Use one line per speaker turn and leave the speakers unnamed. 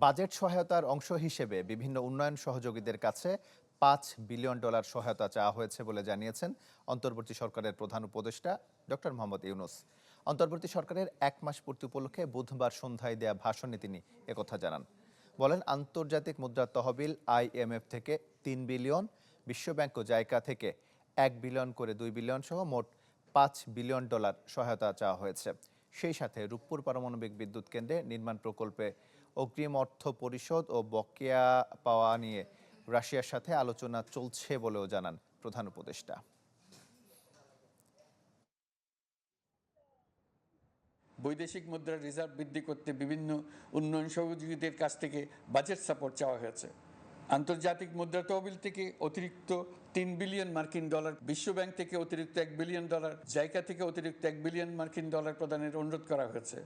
Budget সহায়তার অংশ হিসেবে বিভিন্ন উন্নয়ন সহযোগীদের কাছে $5 বিলিয়ন সহায়তা চাওয়া হয়েছে বলে জানিয়েছেন অন্তর্বর্তী সরকারের প্রধান উপদেষ্টা ডক্টর মোহাম্মদ ইউনূস। অন্তর্বর্তী সরকারের 1 মাস পূর্তি উপলক্ষে বুধবার সন্ধ্যায় দেয়া ভাষণে তিনি একথা জানান। বলেন, আন্তর্জাতিক মুদ্রা তহবিল IMF থেকে 3 বিলিয়ন, বিশ্বব্যাংক ও জাইকা থেকে 1 বিলিয়ন করে 2 বিলিয়ন সহ মোট $5 বিলিয়ন সহায়তা চাওয়া হয়েছে। সেই সাথে রূপপুর পারমাণবিক বিদ্যুৎ কেন্দ্রে নির্মাণ প্রকল্পে অগ্রিম অর্থ পরিশোধ ও বকেয়া পাওয়া নিয়ে রাশিয়ার সাথে আলোচনা চলছে বলেও জানান প্রধান উপদেষ্টা।
বৈদেশিক মুদ্রার রিজার্ভ বৃদ্ধি করতে বিভিন্ন উন্নয়ন সহযোগীদের কাছ থেকে বাজেট সাপোর্ট চাওয়া হয়েছে। আন্তর্জাতিক মুদ্রা তহবিল থেকে অতিরিক্ত $3 বিলিয়ন, বিশ্বব্যাংক থেকে অতিরিক্ত $1 বিলিয়ন, জাইকা থেকে অতিরিক্ত $1 বিলিয়ন প্রদানের অনুরোধ করা হয়েছে।